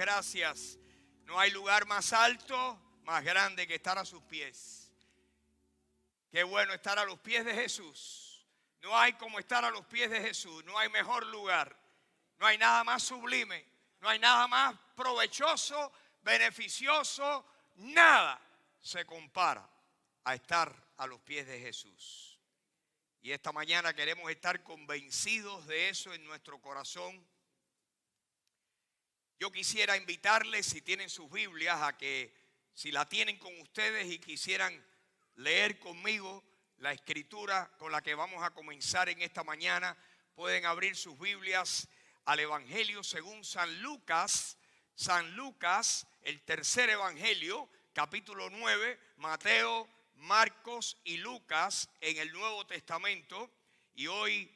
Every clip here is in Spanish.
gracias. No hay lugar más alto, más grande que estar a sus pies. Qué bueno estar a los pies de Jesús. No hay como estar a los pies de Jesús. No hay mejor lugar. No hay nada más sublime. No hay nada más provechoso, beneficioso. Nada se compara a estar a los pies de Jesús. Y esta mañana queremos estar convencidos de eso en nuestro corazón. Yo quisiera invitarles, si tienen sus Biblias, a que si la tienen con ustedes y quisieran leer conmigo la escritura con la que vamos a comenzar en esta mañana, pueden abrir sus Biblias al Evangelio según San Lucas, el tercer Evangelio, capítulo 9, Mateo, Marcos y Lucas en el Nuevo Testamento. Y hoy,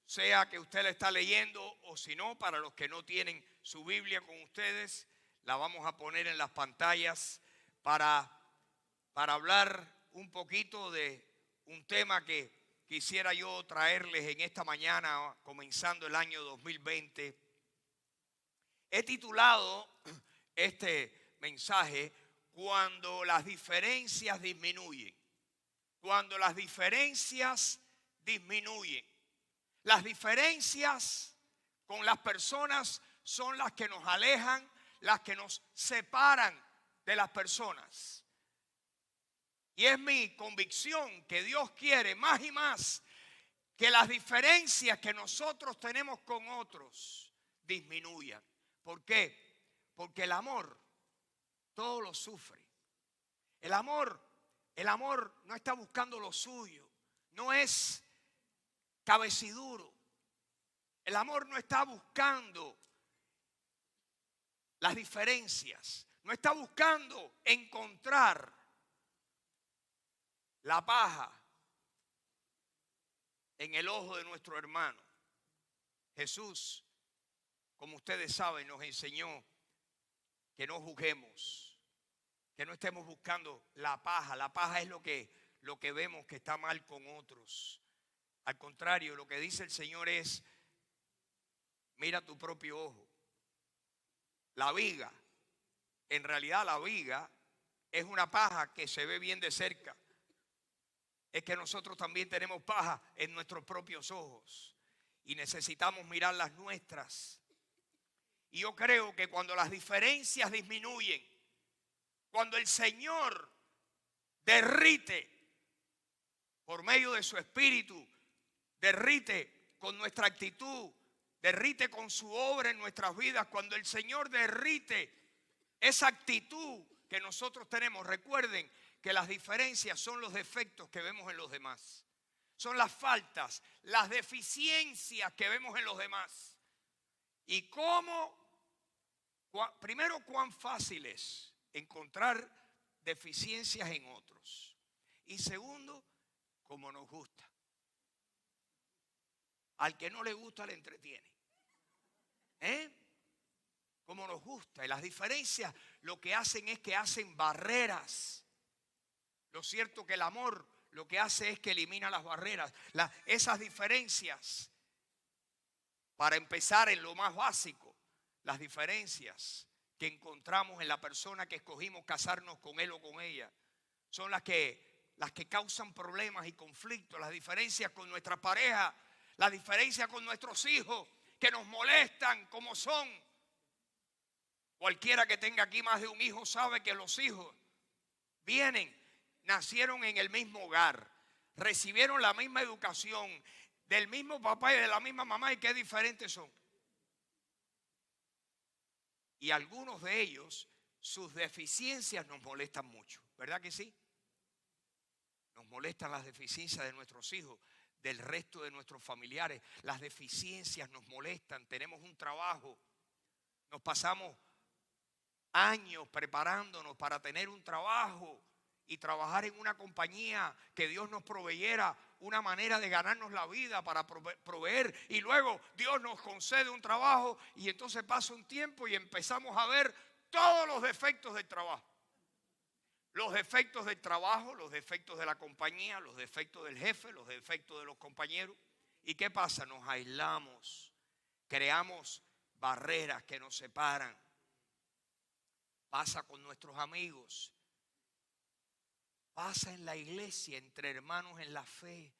sea que usted la está leyendo o si no, para los que no tienen su Biblia con ustedes, la vamos a poner en las pantallas para hablar un poquito de un tema que quisiera yo traerles en esta mañana, comenzando el año 2020. He titulado este mensaje "Cuando las diferencias disminuyen". Cuando las diferencias disminuyen. Las diferencias con las personas son las que nos alejan, las que nos separan de las personas. Y es mi convicción que Dios quiere más y más que las diferencias que nosotros tenemos con otros disminuyan. ¿Por qué? Porque el amor todo lo sufre. El amor no está buscando lo suyo, no es cabeciduro. El amor no está buscando las diferencias, no está buscando encontrar la paja en el ojo de nuestro hermano. Jesús, como ustedes saben, nos enseñó que no juzguemos, que no estemos buscando la paja. La paja es lo que vemos que está mal con otros. Al contrario, lo que dice el Señor es: mira tu propio ojo. La viga, en realidad la viga es una paja que se ve bien de cerca. Es que nosotros también tenemos paja en nuestros propios ojos y necesitamos mirar las nuestras. Y yo creo que cuando las diferencias disminuyen, cuando el Señor derrite por medio de su Espíritu, derrite con nuestra actitud, derrite con su obra en nuestras vidas, cuando el Señor derrite esa actitud que nosotros tenemos, recuerden que las diferencias son los defectos que vemos en los demás. Son las faltas, las deficiencias que vemos en los demás. Y primero, cuán fácil es encontrar deficiencias en otros. Y segundo, cómo nos gusta. Al que no le gusta le entretiene. Como nos gusta. Y las diferencias lo que hacen es que hacen barreras. Lo cierto que el amor lo que hace es que elimina las barreras. Esas diferencias, para empezar en lo más básico, las diferencias que encontramos en la persona que escogimos casarnos con él o con ella, son las que causan problemas y conflictos. Las diferencias con nuestra pareja, las diferencias con nuestros hijos, que nos molestan como son. Cualquiera que tenga aquí más de un hijo sabe que los hijos nacieron en el mismo hogar, recibieron la misma educación, del mismo papá y de la misma mamá, y qué diferentes son. Y algunos de ellos, sus deficiencias nos molestan mucho, ¿verdad que sí? Nos molestan las deficiencias de nuestros hijos, del resto de nuestros familiares. Las deficiencias nos molestan. Tenemos un trabajo, nos pasamos años preparándonos para tener un trabajo y trabajar en una compañía que Dios nos proveyera una manera de ganarnos la vida para proveer, y luego Dios nos concede un trabajo y entonces pasa un tiempo y empezamos a ver todos los defectos del trabajo. Los defectos del trabajo, los defectos de la compañía, los defectos del jefe, los defectos de los compañeros. ¿Y qué pasa? Nos aislamos, creamos barreras que nos separan. pasa con nuestros amigos, pasa en la iglesia, entre hermanos en la fe.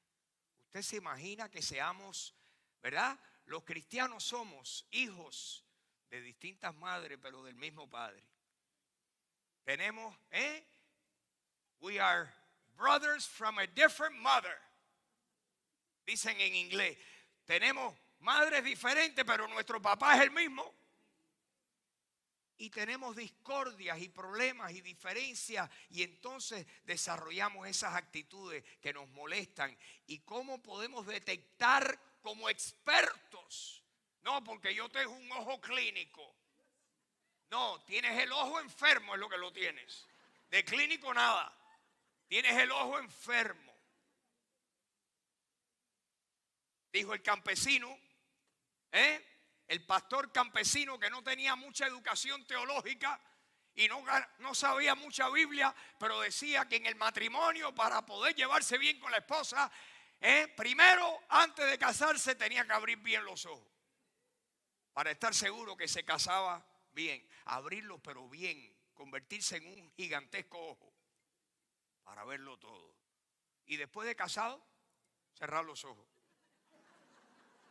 Usted se imagina que seamos, ¿verdad? Los cristianos somos hijos de distintas madres, pero del mismo padre. Tenemos, we are brothers from a different mother. Dicen en inglés, tenemos madres diferentes, pero nuestro papá es el mismo. Y tenemos discordias y problemas y diferencias, y entonces desarrollamos esas actitudes que nos molestan. ¿Y cómo podemos detectar como expertos? No, porque yo tengo un ojo clínico. No, tienes el ojo enfermo, es lo que lo tienes. De clínico nada. Tienes el ojo enfermo. Dijo el campesino, el pastor campesino que no tenía mucha educación teológica y no sabía mucha Biblia, pero decía que en el matrimonio, para poder llevarse bien con la esposa, primero, antes de casarse, tenía que abrir bien los ojos, para estar seguro que se casaba bien. Abrirlos pero bien, convertirse en un gigantesco ojo, para verlo todo. Y después de casado, cerrar los ojos.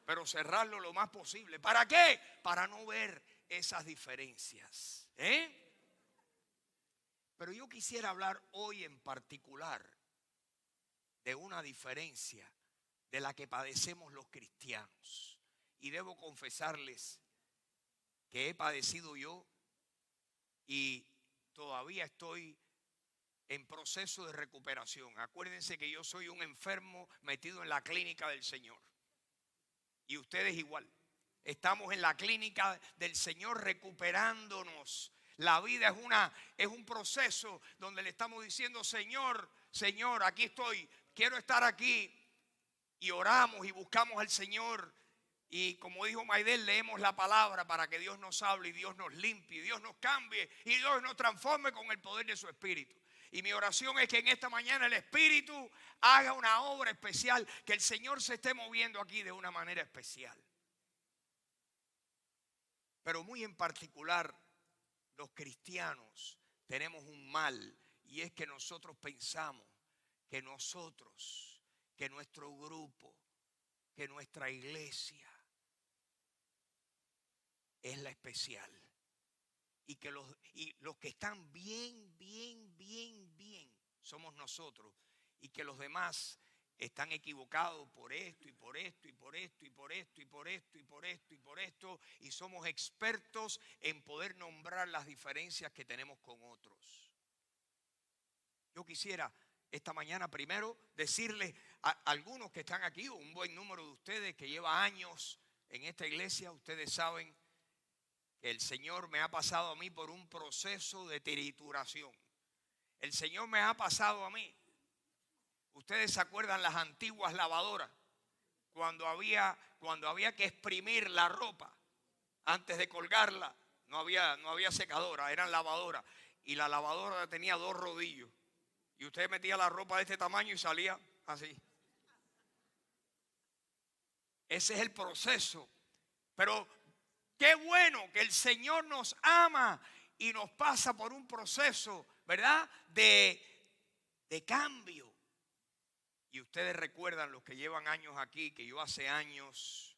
Pero cerrarlo lo más posible. ¿Para qué? Para no ver esas diferencias. Pero yo quisiera hablar hoy en particular de una diferencia de la que padecemos los cristianos. Y debo confesarles que he padecido yo y todavía estoy en proceso de recuperación. Acuérdense que yo soy un enfermo metido en la clínica del Señor. Y ustedes igual. Estamos en la clínica del Señor recuperándonos. La vida es un proceso donde le estamos diciendo, Señor, Señor, aquí estoy, quiero estar aquí. Y oramos y buscamos al Señor. Y como dijo Maidel, leemos la palabra para que Dios nos hable y Dios nos limpie, y Dios nos cambie y Dios nos transforme con el poder de su Espíritu. Y mi oración es que en esta mañana el Espíritu haga una obra especial, que el Señor se esté moviendo aquí de una manera especial. Pero muy en particular, los cristianos tenemos un mal, y es que nosotros pensamos que nosotros, que nuestro grupo, que nuestra iglesia es la especial. Y que los que están bien, somos nosotros. Y que los demás están equivocados por esto, y por esto, y por esto, y por esto, y por esto, y por esto, y por esto. Y somos expertos en poder nombrar las diferencias que tenemos con otros. Yo quisiera esta mañana primero decirles a algunos que están aquí, o un buen número de ustedes que lleva años en esta iglesia, ustedes saben que el Señor me ha pasado a mí por un proceso de trituración. El Señor me ha pasado a mí. Ustedes se acuerdan las antiguas lavadoras, cuando había que exprimir la ropa antes de colgarla. No había secadora, eran lavadoras. Y la lavadora tenía 2 rodillos. Y usted metía la ropa de este tamaño y salía así. Ese es el proceso. Pero qué bueno que el Señor nos ama y nos pasa por un proceso, ¿verdad?, de cambio. Y ustedes recuerdan, los que llevan años aquí, que yo hace años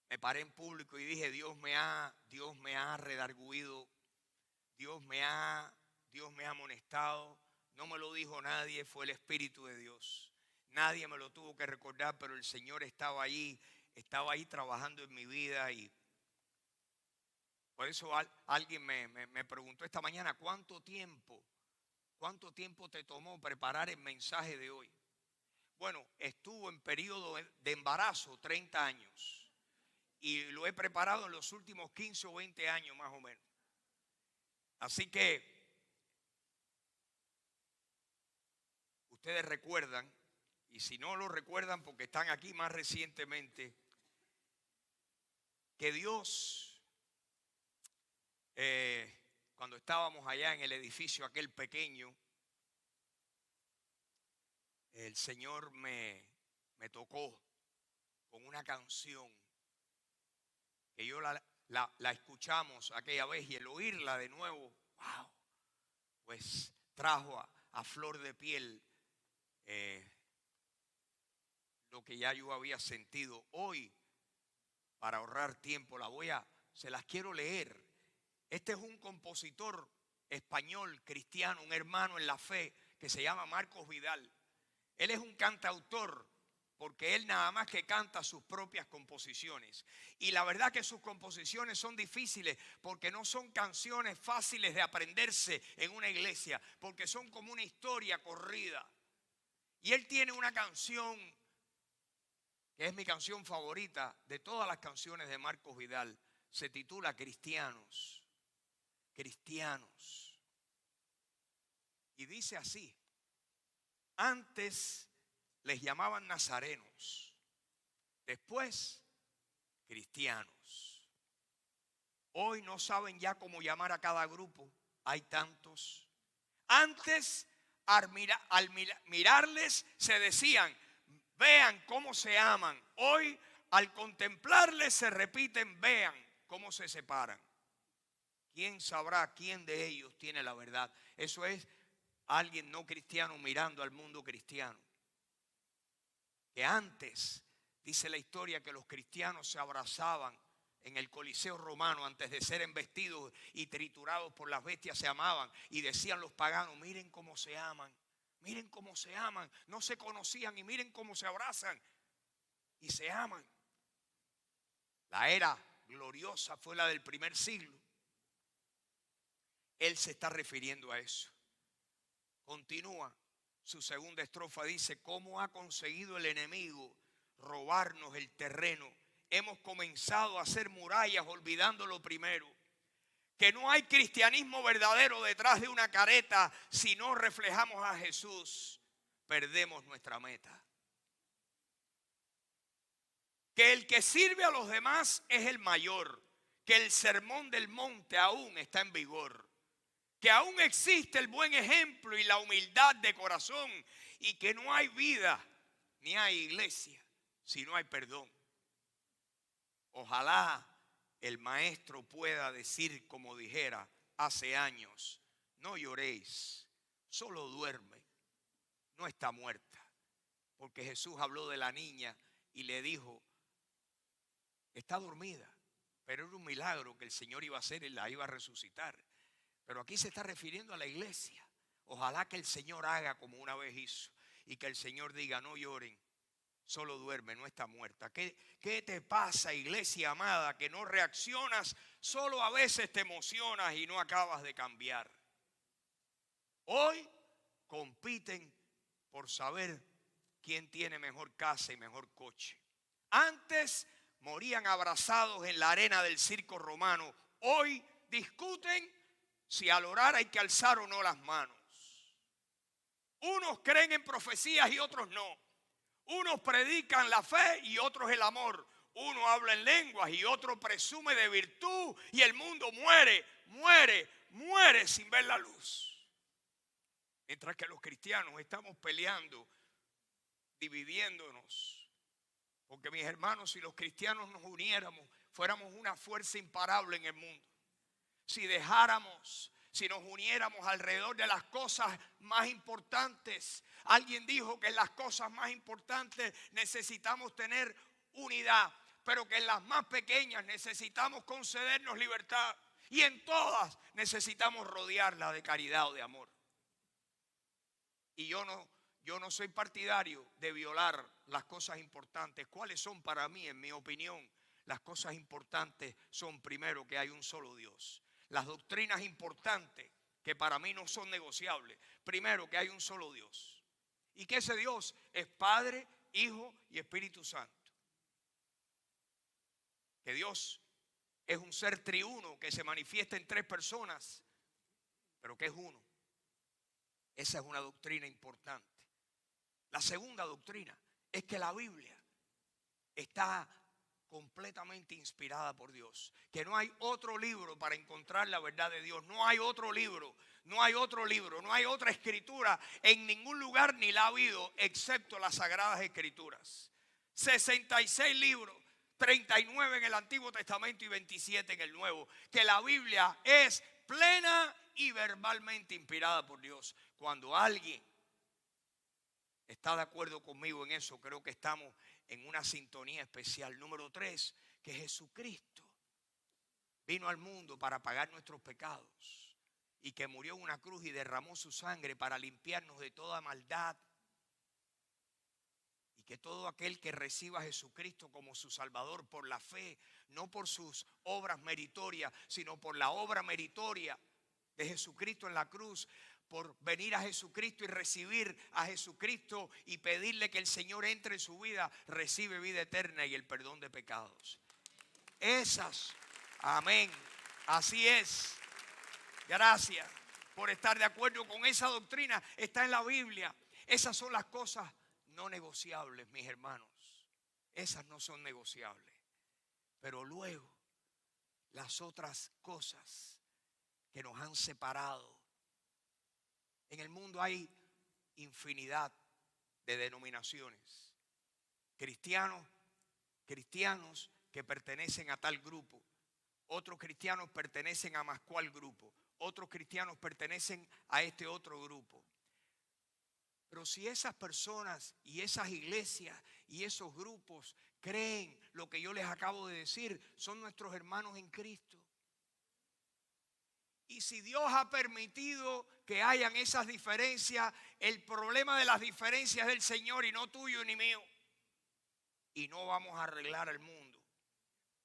me paré en público y dije, Dios me ha redarguido, Dios me ha amonestado. No me lo dijo nadie, fue el Espíritu de Dios. Nadie me lo tuvo que recordar, pero el Señor estaba ahí trabajando en mi vida. Y por eso alguien me preguntó esta mañana, ¿cuánto tiempo te tomó preparar el mensaje de hoy? Bueno, estuvo en periodo de embarazo 30 años y lo he preparado en los últimos 15 o 20 años más o menos. Así que ustedes recuerdan, y si no lo recuerdan porque están aquí más recientemente, que Dios, cuando estábamos allá en el edificio aquel pequeño, el Señor me tocó con una canción que yo la la escuchamos aquella vez y el oírla de nuevo, wow, pues trajo a flor de piel lo que ya yo había sentido. Hoy, para ahorrar tiempo, se las quiero leer. Este es un compositor español, cristiano, un hermano en la fe que se llama Marcos Vidal. Él es un cantautor porque él nada más que canta sus propias composiciones. Y la verdad que sus composiciones son difíciles porque no son canciones fáciles de aprenderse en una iglesia, porque son como una historia corrida. Y él tiene una canción que es mi canción favorita de todas las canciones de Marcos Vidal. Se titula Cristianos. Cristianos. Y dice así: antes les llamaban nazarenos, después cristianos. Hoy no saben ya cómo llamar a cada grupo, hay tantos. Antes al mirarles se decían, vean cómo se aman. Hoy al contemplarles se repiten, vean cómo se separan. ¿Quién sabrá quién de ellos tiene la verdad? Eso es alguien no cristiano mirando al mundo cristiano. Que antes, dice la historia, que los cristianos se abrazaban en el Coliseo romano antes de ser embestidos y triturados por las bestias, se amaban. Y decían los paganos, miren cómo se aman, miren cómo se aman. No se conocían y miren cómo se abrazan y se aman. La era gloriosa fue la del primer siglo. Él se está refiriendo a eso. Continúa su segunda estrofa, dice: ¿cómo ha conseguido el enemigo robarnos el terreno? Hemos comenzado a hacer murallas olvidando lo primero. Que no hay cristianismo verdadero detrás de una careta. Si no reflejamos a Jesús, perdemos nuestra meta. Que el que sirve a los demás es el mayor. Que el sermón del monte aún está en vigor. Que aún existe el buen ejemplo y la humildad de corazón, y que no hay vida ni hay iglesia si no hay perdón. Ojalá el maestro pueda decir como dijera hace años: no lloréis, solo duerme, no está muerta. Porque Jesús habló de la niña y le dijo, está dormida, pero era un milagro que el Señor iba a hacer y la iba a resucitar. Pero aquí se está refiriendo a la iglesia. Ojalá que el Señor haga como una vez hizo y que el Señor diga, no lloren, solo duerme, no está muerta. ¿Qué te pasa, iglesia amada, que no reaccionas? Solo a veces te emocionas y no acabas de cambiar. Hoy compiten por saber quién tiene mejor casa y mejor coche. Antes morían abrazados en la arena del circo romano. Hoy discuten si al orar hay que alzar o no las manos. Unos creen en profecías y otros no. Unos predican la fe y otros el amor. Uno habla en lenguas y otro presume de virtud. Y el mundo muere sin ver la luz. Mientras que los cristianos estamos peleando, dividiéndonos. Porque mis hermanos, si los cristianos nos uniéramos, fuéramos una fuerza imparable en el mundo. Si nos uniéramos alrededor de las cosas más importantes. Alguien dijo que en las cosas más importantes necesitamos tener unidad, pero que en las más pequeñas necesitamos concedernos libertad. Y en todas necesitamos rodearla de caridad o de amor. Y yo no soy partidario de violar las cosas importantes. ¿Cuáles son para mí, en mi opinión? Las cosas importantes son, primero, que hay un solo Dios. Las doctrinas importantes que para mí no son negociables. Primero, que hay un solo Dios. Y que ese Dios es Padre, Hijo y Espíritu Santo. Que Dios es un ser triuno que se manifiesta en tres personas, pero que es uno. Esa es una doctrina importante. La segunda doctrina es que la Biblia está completamente inspirada por Dios, que no hay otro libro para encontrar la verdad de Dios. No hay otro libro, no hay otra escritura en ningún lugar, ni la ha habido, excepto las Sagradas Escrituras. 66 libros, 39 en el Antiguo Testamento y 27 en el Nuevo, que la Biblia es plena y verbalmente inspirada por Dios. Cuando alguien está de acuerdo conmigo en eso, creo que estamos en una sintonía especial. Número 3, que Jesucristo vino al mundo para pagar nuestros pecados y que murió en una cruz y derramó su sangre para limpiarnos de toda maldad. Y que todo aquel que reciba a Jesucristo como su Salvador por la fe, no por sus obras meritorias, sino por la obra meritoria de Jesucristo en la cruz, por venir a Jesucristo y recibir a Jesucristo y pedirle que el Señor entre en su vida, recibe vida eterna y el perdón de pecados. Esas, amén, así es. Gracias por estar de acuerdo con esa doctrina, está en la Biblia. Esas son las cosas no negociables, mis hermanos. Esas no son negociables. Pero luego, las otras cosas que nos han separado. En el mundo hay infinidad de denominaciones. Cristianos que pertenecen a tal grupo. Otros cristianos pertenecen a más cual grupo. Otros cristianos pertenecen a este otro grupo. Pero si esas personas y esas iglesias y esos grupos creen lo que yo les acabo de decir, son nuestros hermanos en Cristo. Y si Dios ha permitido que hayan esas diferencias, el problema de las diferencias es del Señor y no tuyo ni mío. Y no vamos a arreglar el mundo.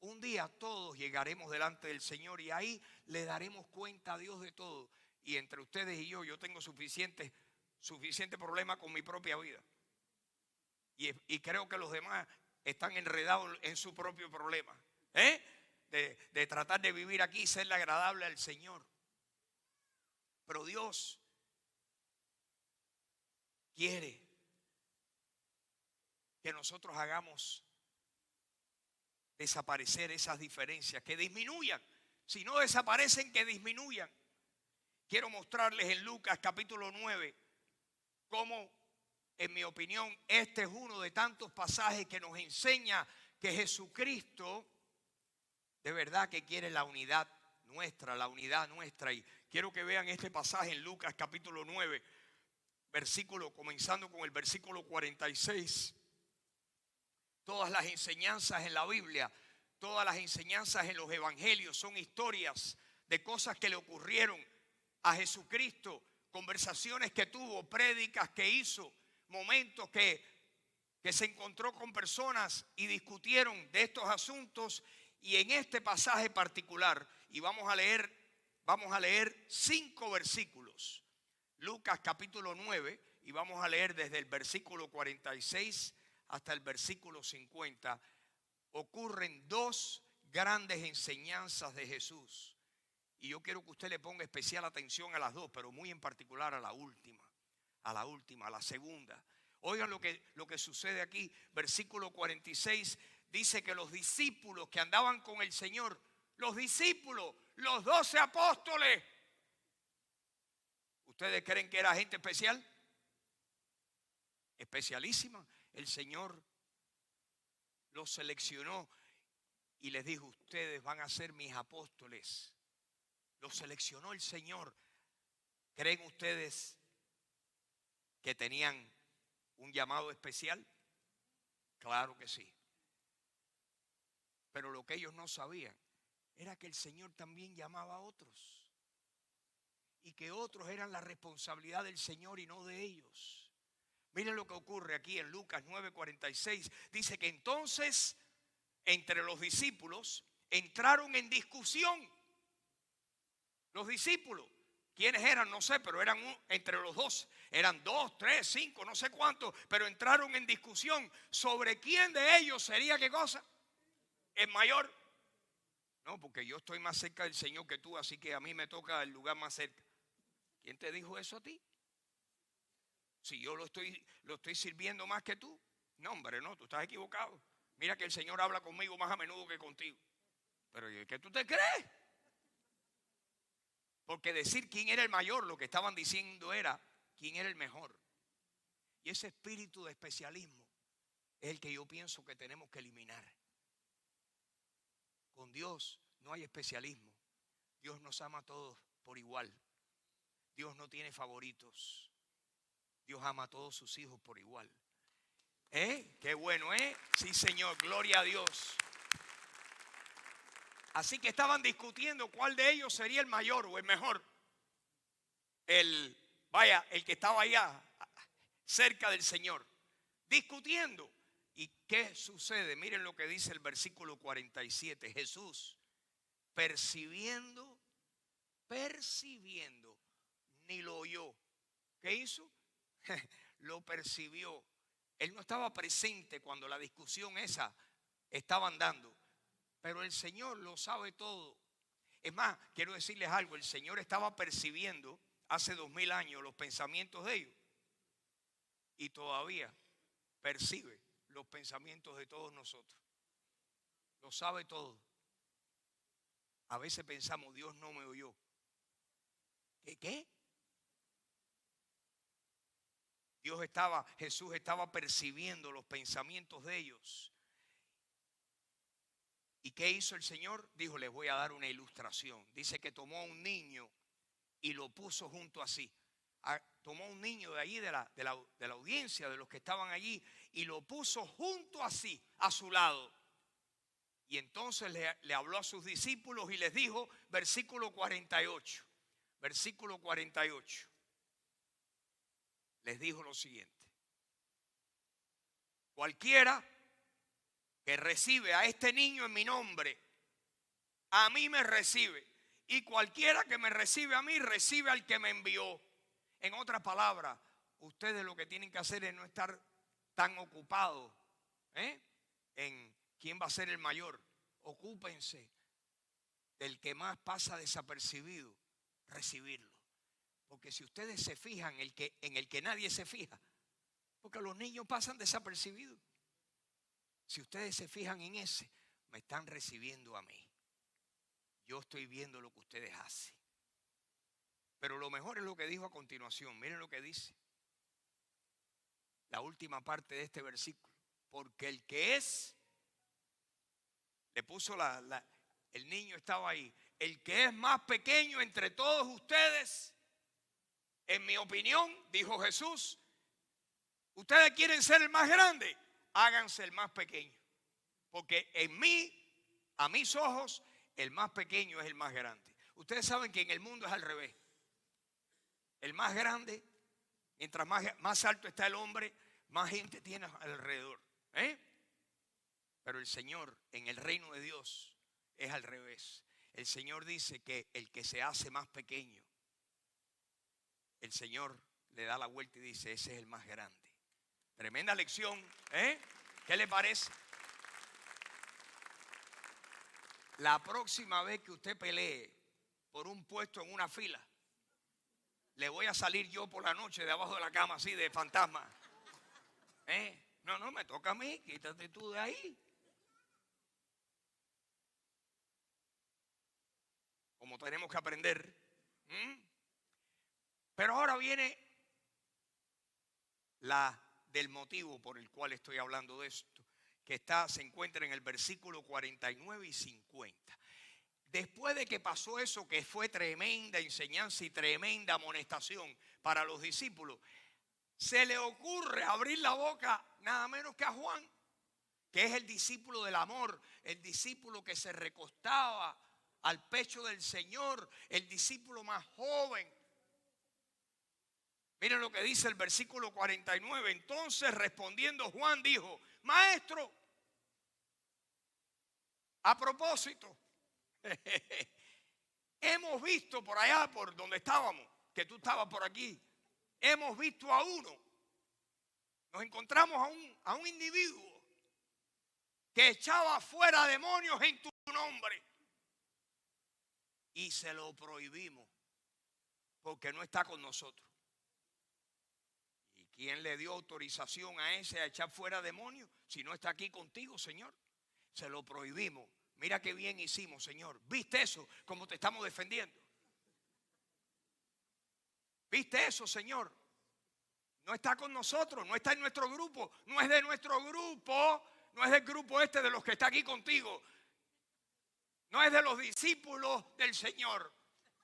Un día todos llegaremos delante del Señor y ahí le daremos cuenta a Dios de todo. Y entre ustedes y yo tengo suficiente problema con mi propia vida. Y creo que los demás están enredados en su propio problema. De tratar de vivir aquí y serle agradable al Señor. Pero Dios quiere que nosotros hagamos desaparecer esas diferencias, que disminuyan. Si no desaparecen, que disminuyan. Quiero mostrarles en Lucas capítulo 9 cómo, en mi opinión, este es uno de tantos pasajes que nos enseña que Jesucristo de verdad que quiere la unidad nuestra. Y quiero que vean este pasaje en Lucas capítulo 9, comenzando con el versículo 46. Todas las enseñanzas en la Biblia, todas las enseñanzas en los evangelios son historias de cosas que le ocurrieron a Jesucristo, conversaciones que tuvo, prédicas que hizo, momentos que se encontró con personas y discutieron de estos asuntos. Y en este pasaje particular, y vamos a leer 5 versículos. Lucas capítulo 9, y vamos a leer desde el versículo 46 hasta el versículo 50. Ocurren 2 grandes enseñanzas de Jesús. Y yo quiero que usted le ponga especial atención a las 2, pero muy en particular a la última, a la segunda. Oigan lo que sucede aquí. Versículo 46 dice que los discípulos que andaban con el Señor, los discípulos, los 12 apóstoles, ¿ustedes creen que era gente especial? Especialísima. El Señor los seleccionó y les dijo: ustedes van a ser mis apóstoles. Los seleccionó el Señor. ¿Creen ustedes que tenían un llamado especial? Claro que sí. Pero lo que ellos no sabían era que el Señor también llamaba a otros. Y que otros eran la responsabilidad del Señor y no de ellos. Miren lo que ocurre aquí en Lucas 9:46. Dice que entonces entre los discípulos entraron en discusión. Los discípulos, ¿quiénes eran? No sé, pero eran entre los 12. Eran 2, 3, 5, no sé cuántos. Pero entraron en discusión sobre quién de ellos sería qué cosa. ¿El mayor? No, porque yo estoy más cerca del Señor que tú, así que a mí me toca el lugar más cerca. ¿Quién te dijo eso a ti? Si yo lo estoy sirviendo más que tú. No, hombre, no, tú estás equivocado. Mira que el Señor habla conmigo más a menudo que contigo. Pero ¿qué tú te crees? Porque decir quién era el mayor, lo que estaban diciendo era quién era el mejor. Y ese espíritu de especialismo es el que yo pienso que tenemos que eliminar. Con Dios no hay especialismo. Dios nos ama a todos por igual. Dios no tiene favoritos. Dios ama a todos sus hijos por igual. Qué bueno, Sí, Señor, gloria a Dios. Así que estaban discutiendo cuál de ellos sería el mayor o el mejor. El que estaba allá cerca del Señor, discutiendo. ¿Y qué sucede? Miren lo que dice el versículo 47. Jesús, percibiendo, ni lo oyó. ¿Qué hizo? Lo percibió. Él no estaba presente cuando la discusión esa estaban dando. Pero el Señor lo sabe todo. Es más, quiero decirles algo. El Señor estaba percibiendo hace 2000 años los pensamientos de ellos. Y todavía percibe los pensamientos de todos nosotros. Lo sabe todo. A veces pensamos, Dios no me oyó. ¿Qué? Jesús estaba percibiendo los pensamientos de ellos. ¿Y qué hizo el Señor? Dijo, les voy a dar una ilustración. Dice que tomó a un niño y lo puso junto a sí. Tomó un niño de allí, de la audiencia, de los que estaban allí, y lo puso junto a sí, a su lado. Y entonces le habló a sus discípulos y les dijo, versículo 48. Versículo 48. Les dijo lo siguiente: cualquiera que recibe a este niño en mi nombre, a mí me recibe. Y cualquiera que me recibe a mí, recibe al que me envió. En otras palabras, ustedes lo que tienen que hacer es no estar tan ocupados en quién va a ser el mayor. Ocúpense del que más pasa desapercibido, recibirlo. Porque si ustedes se fijan en el que nadie se fija, porque los niños pasan desapercibidos. Si ustedes se fijan en ese, me están recibiendo a mí. Yo estoy viendo lo que ustedes hacen. Pero lo mejor es lo que dijo a continuación. Miren lo que dice. La última parte de este versículo. Porque el que es, le puso el niño estaba ahí. El que es más pequeño entre todos ustedes, en mi opinión, dijo Jesús, ustedes quieren ser el más grande, háganse el más pequeño. Porque a mis ojos, el más pequeño es el más grande. Ustedes saben que en el mundo es al revés. El más grande, mientras más alto está el hombre, más gente tiene alrededor. Pero el Señor, en el reino de Dios, es al revés. El Señor dice que el que se hace más pequeño, el Señor le da la vuelta y dice, ese es el más grande. Tremenda lección, ¿Qué le parece? La próxima vez que usted pelee por un puesto en una fila, le voy a salir yo por la noche de abajo de la cama así de fantasma. No, me toca a mí, quítate tú de ahí. Como tenemos que aprender. Pero ahora viene del motivo por el cual estoy hablando de esto, que se encuentra en el versículo 49 y 50. Después de que pasó eso, que fue tremenda enseñanza y tremenda amonestación para los discípulos, se le ocurre abrir la boca nada menos que a Juan, que es el discípulo del amor, el discípulo que se recostaba al pecho del Señor, el discípulo más joven. Miren lo que dice el versículo 49. Entonces respondiendo Juan dijo, maestro, a propósito, hemos visto por allá, por donde estábamos, que tú estabas por aquí, hemos visto a uno, nos encontramos a un individuo que echaba fuera demonios en tu nombre y se lo prohibimos porque no está con nosotros. ¿Y quién le dio autorización a ese a echar fuera demonios si no está aquí contigo, Señor? Se lo prohibimos. Mira qué bien hicimos, Señor. ¿Viste eso? Como te estamos defendiendo. ¿Viste eso, Señor? No está con nosotros, no está en nuestro grupo, no es de nuestro grupo, no es del grupo este de los que está aquí contigo. No es de los discípulos del Señor.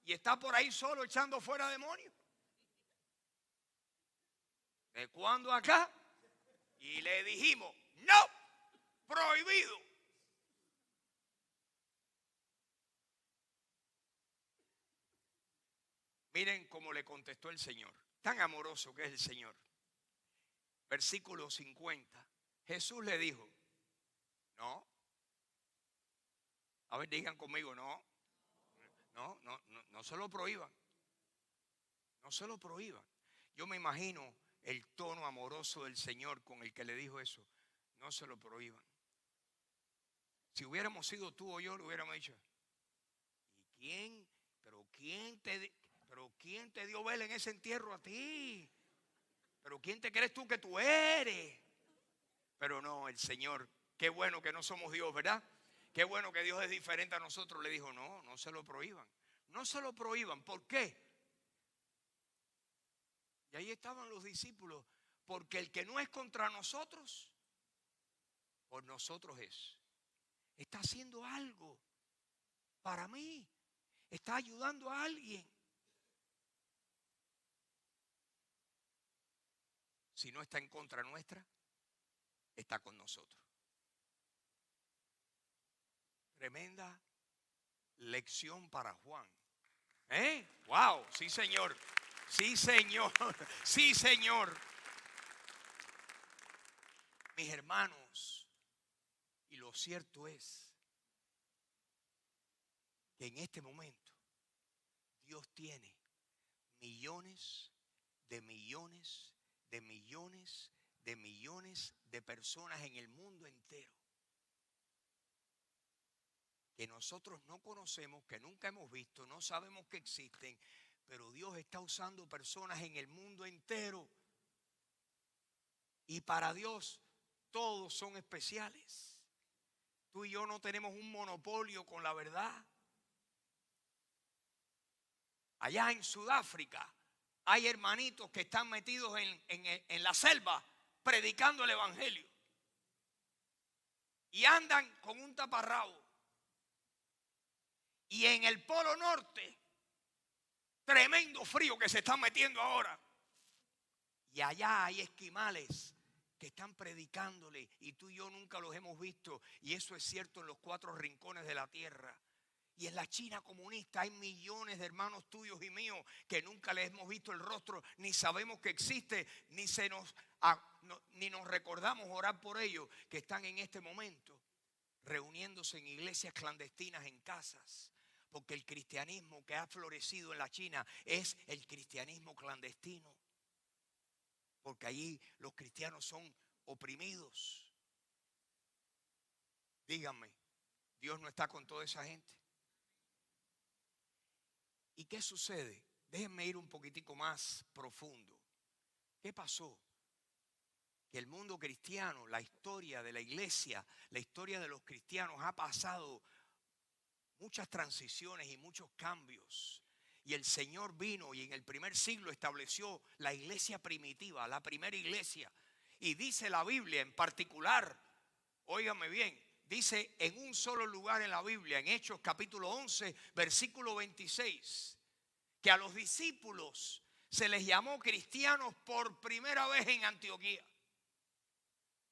Y está por ahí solo echando fuera demonios. ¿De cuándo acá? Y le dijimos, no, prohibido. Miren cómo le contestó el Señor. Tan amoroso que es el Señor. Versículo 50. Jesús le dijo, no. A ver, digan conmigo, no. No se lo prohíban. No se lo prohíban. Yo me imagino el tono amoroso del Señor con el que le dijo eso. No se lo prohíban. Si hubiéramos sido tú o yo, le hubiéramos dicho, ¿y quién? ¿Pero quién te dio vela en ese entierro a ti? ¿Pero quién te crees tú que tú eres? Pero no, el Señor, qué bueno que no somos Dios, ¿verdad? Qué bueno que Dios es diferente a nosotros. Le dijo, no se lo prohíban. No se lo prohíban. ¿Por qué? Y ahí estaban los discípulos. Porque el que no es contra nosotros, por nosotros es. Está haciendo algo para mí. Está ayudando a alguien. Si no está en contra nuestra, está con nosotros. Tremenda lección para Juan. ¡Wow! Sí, Señor. Sí, Señor. Sí, Señor. Mis hermanos, y lo cierto es que en este momento Dios tiene millones de millones de millones de millones de personas en el mundo entero que nosotros no conocemos, que nunca hemos visto, no sabemos que existen, pero Dios está usando personas en el mundo entero. Y para Dios todos son especiales. Tú y yo no tenemos un monopolio con la verdad. Allá en Sudáfrica hay hermanitos que están metidos en la selva predicando el evangelio. Y andan con un taparrabo. Y en el Polo Norte, tremendo frío que se están metiendo ahora. Y allá hay esquimales que están predicándole y tú y yo nunca los hemos visto. Y eso es cierto en los 4 rincones de la tierra. Y en la China comunista hay millones de hermanos tuyos y míos que nunca les hemos visto el rostro, ni sabemos que existe, ni nos recordamos orar por ellos, que están en este momento reuniéndose en iglesias clandestinas, en casas. Porque el cristianismo que ha florecido en la China es el cristianismo clandestino. Porque allí los cristianos son oprimidos. Díganme, Dios no está con toda esa gente. ¿Y qué sucede? Déjenme ir un poquitico más profundo. ¿Qué pasó? Que el mundo cristiano, la historia de la iglesia, la historia de los cristianos ha pasado muchas transiciones y muchos cambios. Y el Señor vino y en el primer siglo estableció la iglesia primitiva, la primera iglesia. Y dice la Biblia en particular, óigame bien, dice en un solo lugar en la Biblia, en Hechos capítulo 11, versículo 26, que a los discípulos se les llamó cristianos por primera vez en Antioquía.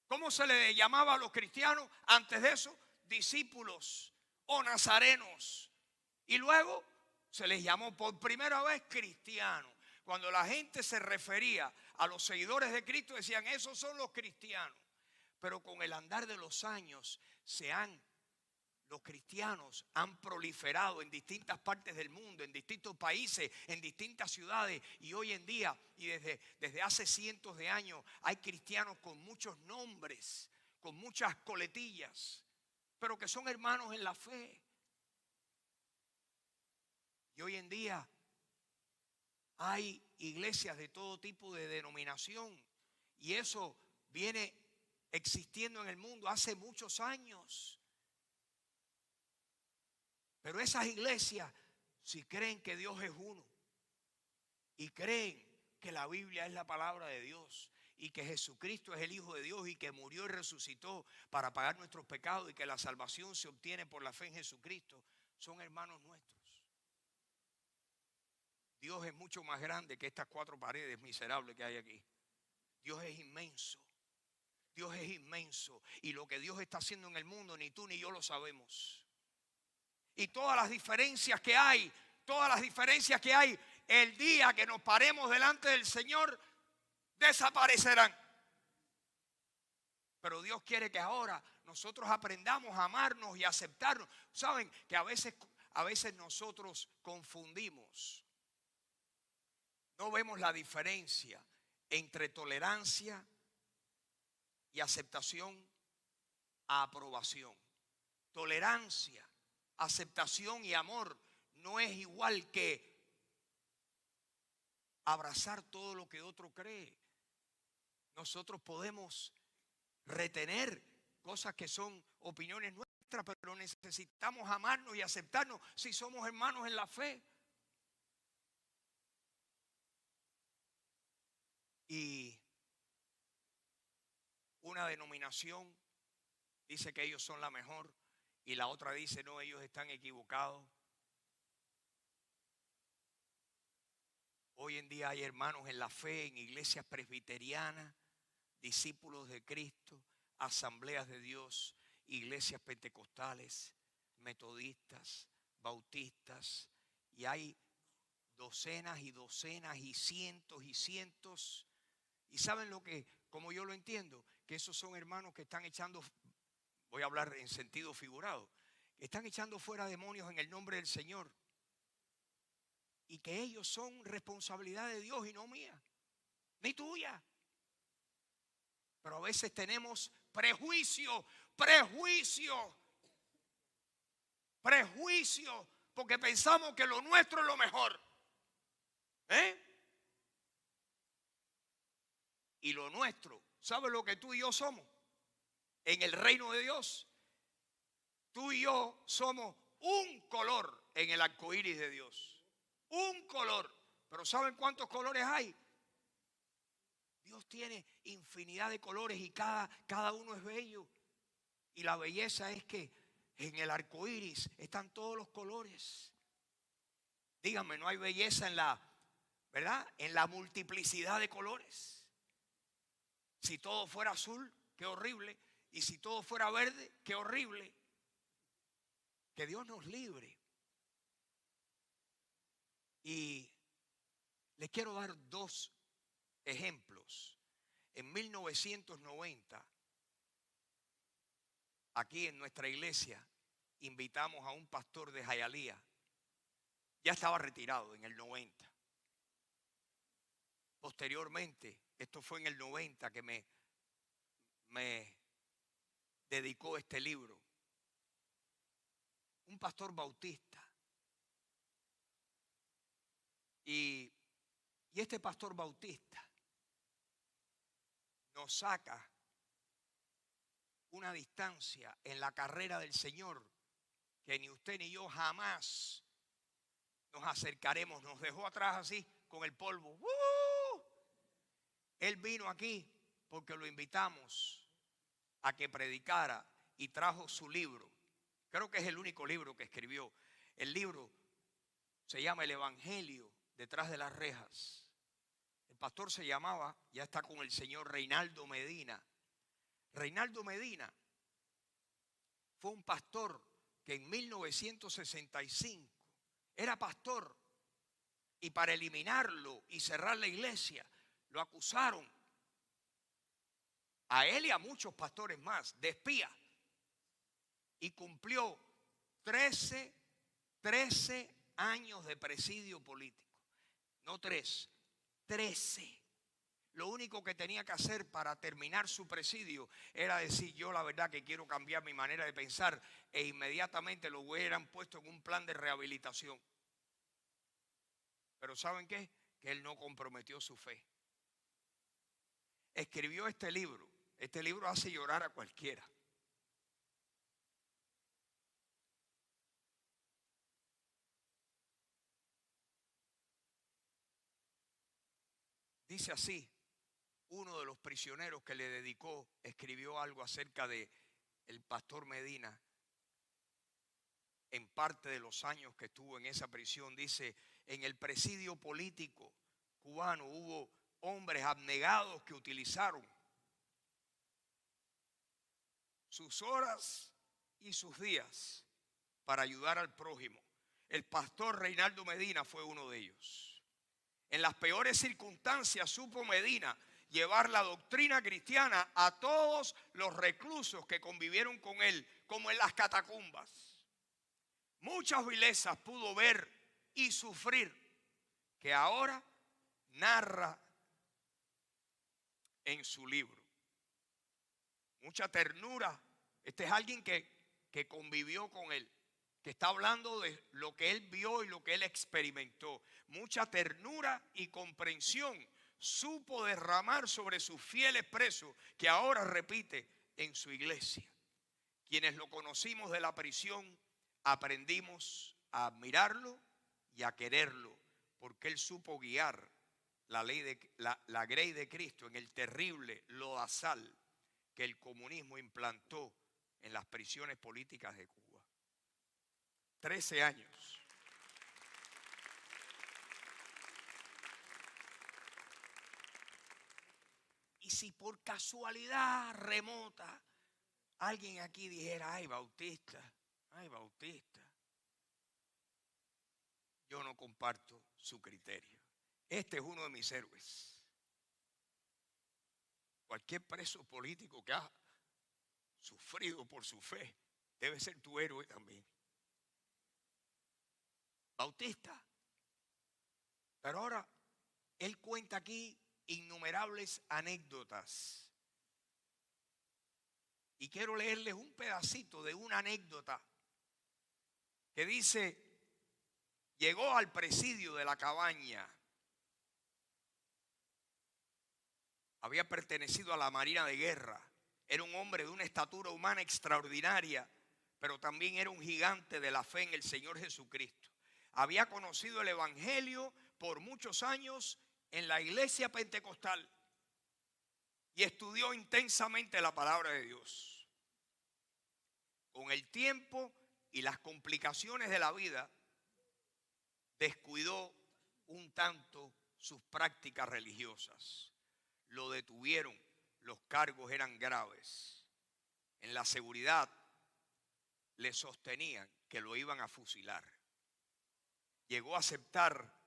¿Cómo se les llamaba a los cristianos antes de eso? Discípulos o nazarenos. Y luego se les llamó por primera vez cristianos. Cuando la gente se refería a los seguidores de Cristo, decían, esos son los cristianos. Pero con el andar de los años, los cristianos han proliferado en distintas partes del mundo, en distintos países, en distintas ciudades. Y hoy en día, y desde hace cientos de años, hay cristianos con muchos nombres, con muchas coletillas, pero que son hermanos en la fe. Y hoy en día hay iglesias de todo tipo de denominación. Y eso viene existiendo en el mundo hace muchos años. Pero esas iglesias, si creen que Dios es uno y creen que la Biblia es la palabra de Dios y que Jesucristo es el Hijo de Dios y que murió y resucitó para pagar nuestros pecados y que la salvación se obtiene por la fe en Jesucristo, son hermanos nuestros. Dios es mucho más grande que estas 4 paredes miserables que hay aquí. Dios es inmenso. Dios es inmenso. Y lo que Dios está haciendo en el mundo, ni tú ni yo lo sabemos. Y todas las diferencias que hay, el día que nos paremos delante del Señor, desaparecerán. Pero Dios quiere que ahora nosotros aprendamos a amarnos y a aceptarnos. Saben que a veces nosotros confundimos. No vemos la diferencia entre tolerancia y aceptación a aprobación. Tolerancia, aceptación y amor no es igual que abrazar todo lo que otro cree. Nosotros podemos retener cosas que son opiniones nuestras, pero necesitamos amarnos y aceptarnos si somos hermanos en la fe. Y una denominación dice que ellos son la mejor y la otra dice no, ellos están equivocados. Hoy en día hay hermanos en la fe, en iglesias presbiterianas, discípulos de Cristo, asambleas de Dios, iglesias pentecostales, metodistas, bautistas, y hay docenas y docenas y cientos. Y saben lo que, como yo lo entiendo, que esos son hermanos que están echando, voy a hablar en sentido figurado, que están echando fuera demonios en el nombre del Señor. Y que ellos son responsabilidad de Dios y no mía, ni tuya. Pero a veces tenemos prejuicio, porque pensamos que lo nuestro es lo mejor. Y lo nuestro, ¿sabes lo que tú y yo somos? En el reino de Dios, tú y yo somos un color en el arco iris de Dios. Un color. Pero ¿saben cuántos colores hay? Dios tiene infinidad de colores y cada uno es bello. Y la belleza es que en el arco iris están todos los colores. Díganme, ¿no hay belleza en ¿verdad? En la multiplicidad de colores? Si todo fuera azul, qué horrible. Y si todo fuera verde, qué horrible. Que Dios nos libre. Y les quiero dar 2 ejemplos. En 1990, aquí en nuestra iglesia, invitamos a un pastor de Hialeah. Ya estaba retirado en el 90. Posteriormente, esto fue en el 90 que me dedicó este libro. Un pastor bautista. Y este pastor bautista nos saca una distancia en la carrera del Señor que ni usted ni yo jamás nos acercaremos. Nos dejó atrás así con el polvo. Él vino aquí porque lo invitamos a que predicara y trajo su libro. Creo que es el único libro que escribió. El libro se llama El Evangelio detrás de las rejas. El pastor se llamaba, ya está con el señor, Reinaldo Medina. Reinaldo Medina fue un pastor que en 1965 era pastor y para eliminarlo y cerrar la iglesia lo acusaron a él y a muchos pastores más de espía y cumplió 13 años de presidio político. No 3, 13. Lo único que tenía que hacer para terminar su presidio era decir: yo la verdad que quiero cambiar mi manera de pensar, e inmediatamente lo hubieran puesto en un plan de rehabilitación. Pero ¿saben qué? Que él no comprometió su fe. Escribió este libro. Este libro hace llorar a cualquiera. Dice así: uno de los prisioneros que le dedicó, escribió algo acerca de el pastor Medina. En parte de los años que estuvo en esa prisión, dice: en el presidio político cubano hubo hombres abnegados que utilizaron sus horas y sus días para ayudar al prójimo. El pastor Reinaldo Medina fue uno de ellos. En las peores circunstancias supo Medina llevar la doctrina cristiana a todos los reclusos que convivieron con él, como en las catacumbas. Muchas vilezas pudo ver y sufrir, que ahora narra en su libro. Mucha ternura. Este es alguien que convivió con él, que está hablando de lo que él vio y lo que él experimentó. Mucha ternura y comprensión supo derramar sobre sus fieles presos, que ahora repite en su iglesia. Quienes lo conocimos de la prisión aprendimos a admirarlo y a quererlo, porque él supo guiar la grey de Cristo en el terrible lodazal que el comunismo implantó en las prisiones políticas de Cuba. 13 años. Y si por casualidad remota alguien aquí dijera: ay, Bautista, yo no comparto su criterio. Este es uno de mis héroes. Cualquier preso político que ha sufrido por su fe debe ser tu héroe también. Bautista. Pero ahora él cuenta aquí innumerables anécdotas. Y quiero leerles un pedacito de una anécdota que dice: llegó al presidio de la Cabaña. Había pertenecido a la Marina de Guerra. Era un hombre de una estatura humana extraordinaria, pero también era un gigante de la fe en el Señor Jesucristo. Había conocido el Evangelio por muchos años en la iglesia pentecostal y estudió intensamente la palabra de Dios. Con el tiempo y las complicaciones de la vida, descuidó un tanto sus prácticas religiosas. Lo detuvieron, los cargos eran graves. En la seguridad le sostenían que lo iban a fusilar. Llegó a aceptar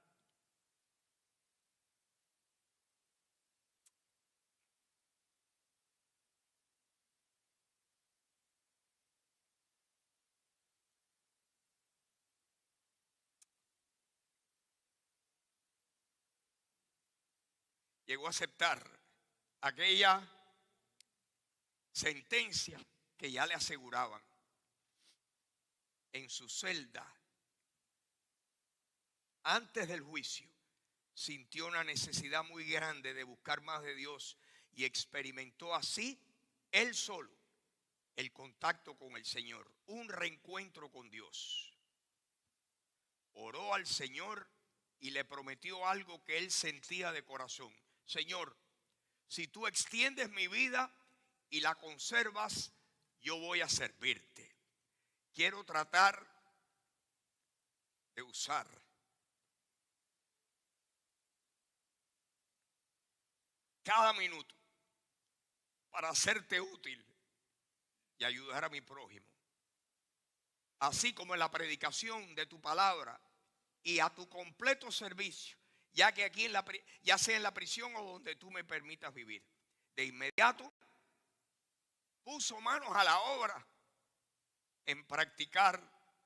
aquella sentencia que ya le aseguraban. En su celda, antes del juicio, sintió una necesidad muy grande de buscar más de Dios y experimentó así, él solo, el contacto con el Señor, un reencuentro con Dios. Oró al Señor y le prometió algo que él sentía de corazón: Señor, si tú extiendes mi vida y la conservas, yo voy a servirte. Quiero tratar de usar cada minuto para hacerte útil y ayudar a mi prójimo. Así como en la predicación de tu palabra y a tu completo servicio, ya que aquí ya sea en la prisión o donde tú me permitas vivir. De inmediato puso manos a la obra en practicar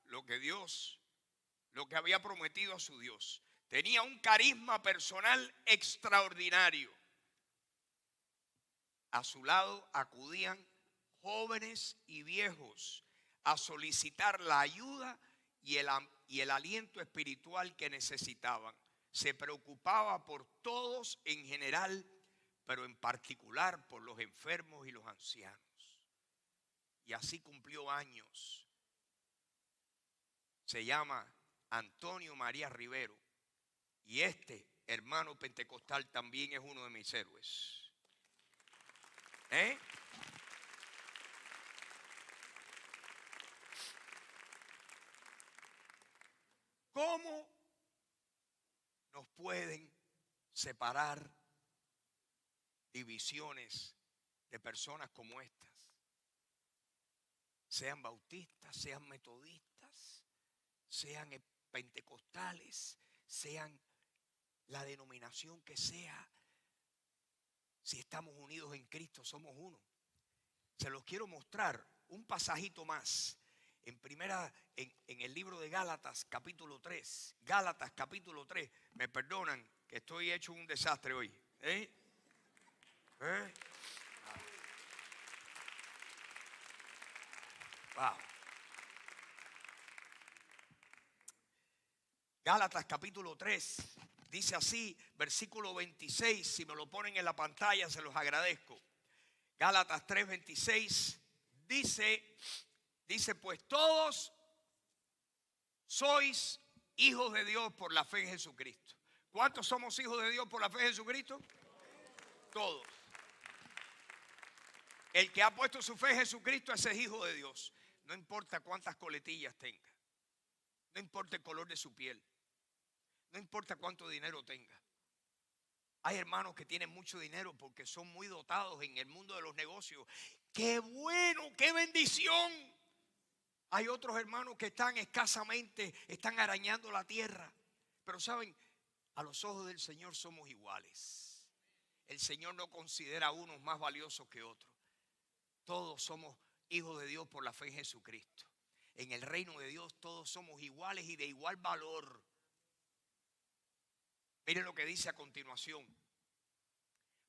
lo que había prometido a su Dios. Tenía un carisma personal extraordinario. A su lado acudían jóvenes y viejos a solicitar la ayuda y el aliento espiritual que necesitaban. Se preocupaba por todos en general, pero en particular por los enfermos y los ancianos. Y así cumplió años. Se llama Antonio María Rivero. Y este hermano pentecostal también es uno de mis héroes. ¿Eh? ¿Cómo nos pueden separar divisiones de personas como estas? Sean bautistas, sean metodistas, sean pentecostales, sean la denominación que sea. Si estamos unidos en Cristo, somos uno. Se los quiero mostrar un pasajito más. En el libro de Gálatas capítulo 3. Gálatas capítulo 3. Me perdonan que estoy hecho un desastre hoy. Wow. Gálatas capítulo 3. Dice así, versículo 26. Si me lo ponen en la pantalla, se los agradezco. Gálatas 3:26 dice, pues todos sois hijos de Dios por la fe en Jesucristo. ¿Cuántos somos hijos de Dios por la fe en Jesucristo? Todos. El que ha puesto su fe en Jesucristo, ese es hijo de Dios. No importa cuántas coletillas tenga. No importa el color de su piel. No importa cuánto dinero tenga. Hay hermanos que tienen mucho dinero porque son muy dotados en el mundo de los negocios. ¡Qué bueno! ¡Qué bendición! Hay otros hermanos que están escasamente, están arañando la tierra. Pero saben, a los ojos del Señor somos iguales. El Señor no considera a unos más valiosos que otros. Todos somos hijos de Dios por la fe en Jesucristo. En el reino de Dios todos somos iguales y de igual valor. Miren lo que dice a continuación.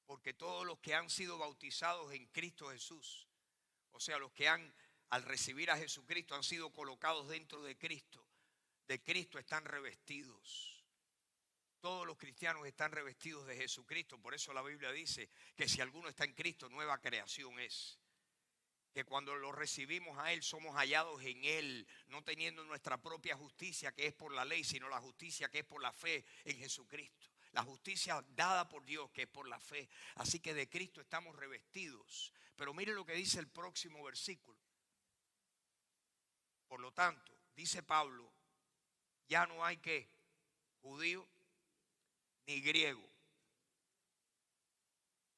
Porque todos los que han sido bautizados en Cristo Jesús, o sea, los que al recibir a Jesucristo han sido colocados dentro de Cristo están revestidos. Todos los cristianos están revestidos de Jesucristo. Por eso la Biblia dice que si alguno está en Cristo, nueva creación es. Que cuando lo recibimos a Él, somos hallados en Él, no teniendo nuestra propia justicia que es por la ley, sino la justicia que es por la fe en Jesucristo. La justicia dada por Dios que es por la fe. Así que de Cristo estamos revestidos. Pero mire lo que dice el próximo versículo. Por lo tanto, dice Pablo, ya no hay ¿qué? Judío ni griego.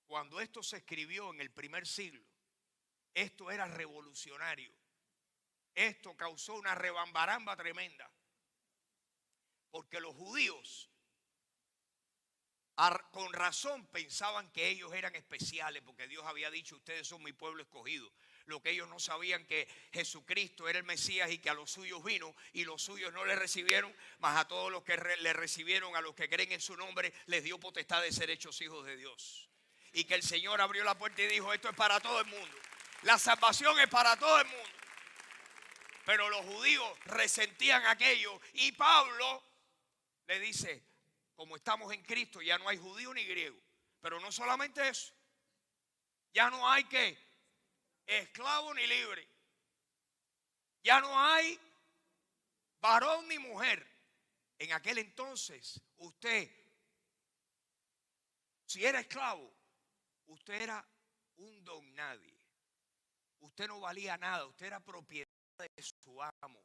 Cuando esto se escribió en el primer siglo, esto era revolucionario. Esto causó una rebambaramba tremenda. Porque los judíos, con razón, pensaban que ellos eran especiales. Porque Dios había dicho, ustedes son mi pueblo escogido. Lo que ellos no sabían que Jesucristo era el Mesías y que a los suyos vino y los suyos no le recibieron. Mas a todos los que le recibieron, a los que creen en su nombre, les dio potestad de ser hechos hijos de Dios. Y que el Señor abrió la puerta y dijo, esto es para todo el mundo. La salvación es para todo el mundo. Pero los judíos resentían aquello. Y Pablo le dice, como estamos en Cristo, ya no hay judío ni griego. Pero no solamente eso. Ya no hay ¿qué? Esclavo ni libre. Ya no hay varón ni mujer. En aquel entonces, usted, si era esclavo, usted era un don nadie. Usted no valía nada, usted era propiedad de su amo.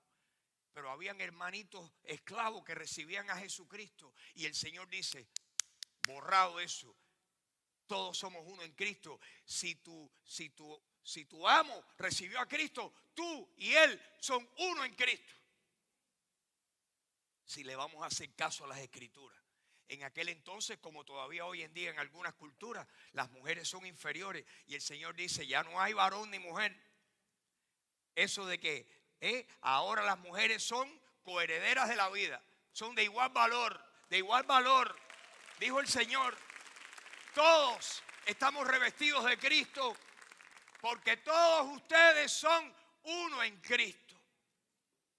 Pero habían hermanitos esclavos que recibían a Jesucristo. Y el Señor dice, borrado eso, todos somos uno en Cristo. Si tu amo recibió a Cristo, tú y él son uno en Cristo. Si le vamos a hacer caso a las Escrituras. En aquel entonces, como todavía hoy en día en algunas culturas, las mujeres son inferiores. Y el Señor dice, ya no hay varón ni mujer. Eso de que ahora las mujeres son coherederas de la vida. Son de igual valor, de igual valor. Dijo el Señor, todos estamos revestidos de Cristo porque todos ustedes son uno en Cristo.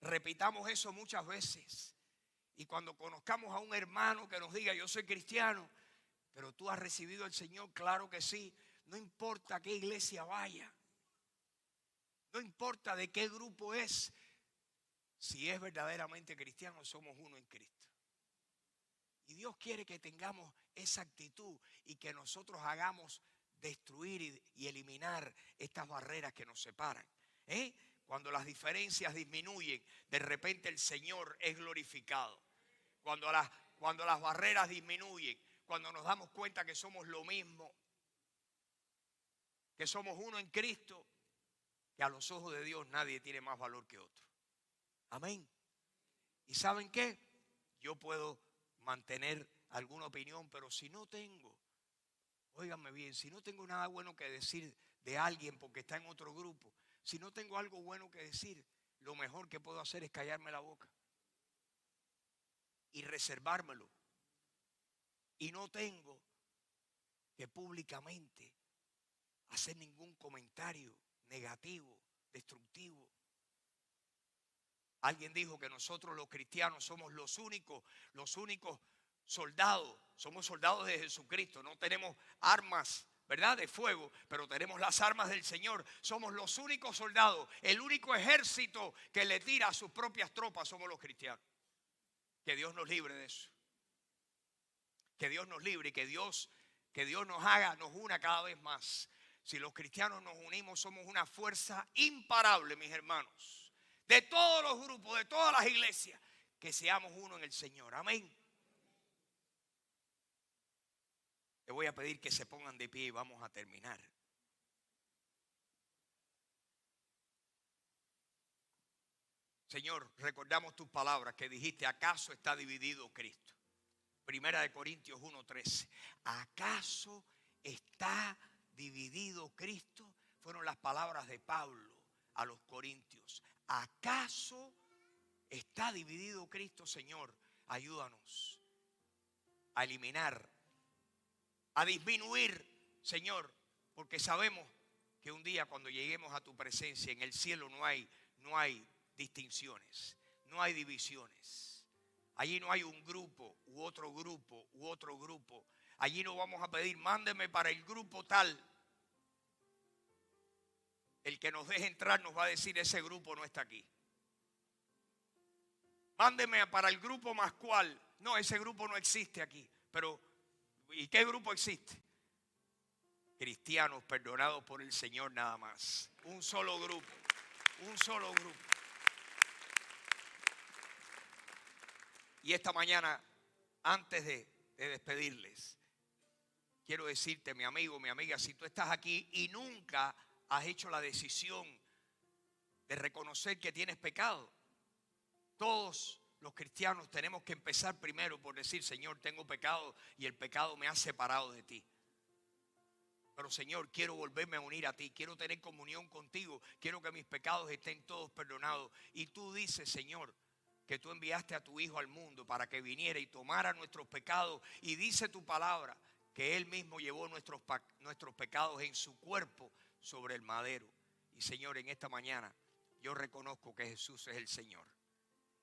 Repitamos eso muchas veces. Y cuando conozcamos a un hermano que nos diga, yo soy cristiano, pero tú has recibido al Señor, claro que sí. No importa a qué iglesia vaya. No importa de qué grupo es. Si es verdaderamente cristiano, somos uno en Cristo. Y Dios quiere que tengamos esa actitud y que nosotros hagamos destruir y eliminar estas barreras que nos separan. Cuando las diferencias disminuyen, de repente el Señor es glorificado. Cuando las barreras disminuyen, cuando nos damos cuenta que somos lo mismo, que somos uno en Cristo, que a los ojos de Dios nadie tiene más valor que otro. Amén. ¿Y saben qué? Yo puedo mantener alguna opinión, pero si no tengo, óiganme bien, si no tengo nada bueno que decir de alguien porque está en otro grupo, si no tengo algo bueno que decir, lo mejor que puedo hacer es callarme la boca y reservármelo. Y no tengo que públicamente hacer ningún comentario negativo, destructivo. Alguien dijo que nosotros los cristianos somos los únicos soldados. Somos soldados de Jesucristo. No tenemos armas, ¿verdad?, de fuego, pero tenemos las armas del Señor. Somos los únicos soldados. El único ejército que le tira a sus propias tropas somos los cristianos. Que Dios nos libre de eso. Que Dios nos libre y que Dios nos una cada vez más. Si los cristianos nos unimos, somos una fuerza imparable, mis hermanos. De todos los grupos, de todas las iglesias, que seamos uno en el Señor. Amén. Le voy a pedir que se pongan de pie y vamos a terminar. Señor, recordamos tus palabras que dijiste: ¿acaso está dividido Cristo? Primera de Corintios 1:13. ¿Acaso está dividido Cristo? Fueron las palabras de Pablo a los corintios. ¿Acaso está dividido Cristo? Señor, ayúdanos a eliminar, a disminuir, Señor, porque sabemos que un día cuando lleguemos a tu presencia en el cielo no hay distinciones, no hay divisiones. Allí no hay un grupo u otro grupo u otro grupo. Allí no vamos a pedir: mándeme para el grupo tal. El que nos deje entrar nos va a decir: ese grupo no está aquí. Mándeme para el grupo más cual. No, ese grupo no existe aquí. Pero, ¿y qué grupo existe? Cristianos perdonados por el Señor nada más. Un solo grupo. Un solo grupo. Y esta mañana, antes de despedirles, quiero decirte, mi amigo, mi amiga, si tú estás aquí y nunca has hecho la decisión de reconocer que tienes pecado, todos los cristianos tenemos que empezar primero por decir: Señor, tengo pecado y el pecado me ha separado de ti. Pero Señor, quiero volverme a unir a ti, quiero tener comunión contigo, quiero que mis pecados estén todos perdonados. Y tú dices, Señor, que tú enviaste a tu Hijo al mundo para que viniera y tomara nuestros pecados. Y dice tu palabra que Él mismo llevó nuestros pecados en su cuerpo sobre el madero. Y Señor, en esta mañana yo reconozco que Jesús es el Señor.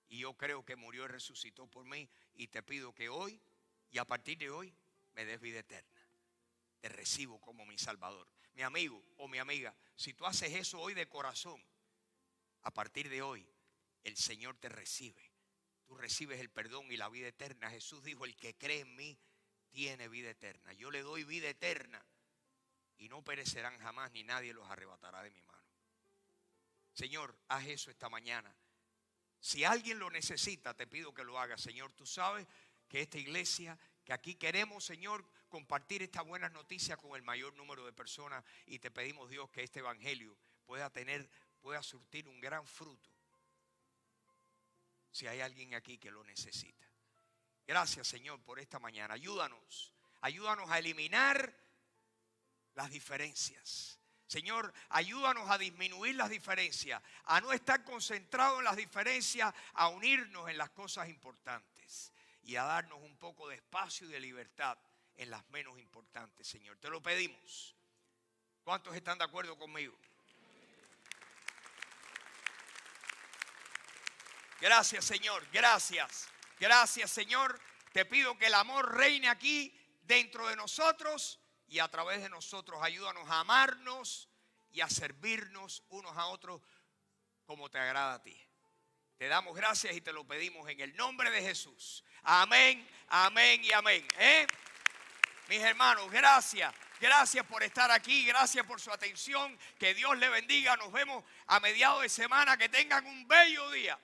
Y yo creo que murió y resucitó por mí. Y te pido que hoy y a partir de hoy me des vida eterna. Te recibo como mi Salvador. Mi amigo o mi amiga, si tú haces eso hoy de corazón, a partir de hoy el Señor te recibe. Tú recibes el perdón y la vida eterna. Jesús dijo: el que cree en mí tiene vida eterna. Yo le doy vida eterna y no perecerán jamás, ni nadie los arrebatará de mi mano. Señor, haz eso esta mañana. Si alguien lo necesita, te pido que lo haga. Señor, tú sabes que esta iglesia, que aquí queremos, Señor, compartir esta buena noticia con el mayor número de personas. Y te pedimos, Dios, que este evangelio pueda surtir un gran fruto. Si hay alguien aquí que lo necesita. Gracias, Señor, por esta mañana. Ayúdanos a eliminar las diferencias. Señor, ayúdanos a disminuir las diferencias, a no estar concentrados en las diferencias, a unirnos en las cosas importantes y a darnos un poco de espacio y de libertad en las menos importantes, Señor. Te lo pedimos. ¿Cuántos están de acuerdo conmigo? Gracias, Señor, gracias. Gracias, Señor. Te pido que el amor reine aquí dentro de nosotros y a través de nosotros. Ayúdanos a amarnos y a servirnos unos a otros como te agrada a ti. Te damos gracias y te lo pedimos en el nombre de Jesús. Amén, amén y amén. Mis hermanos, gracias. Gracias por estar aquí, gracias por su atención. Que Dios le bendiga. Nos vemos a mediados de semana. Que tengan un bello día.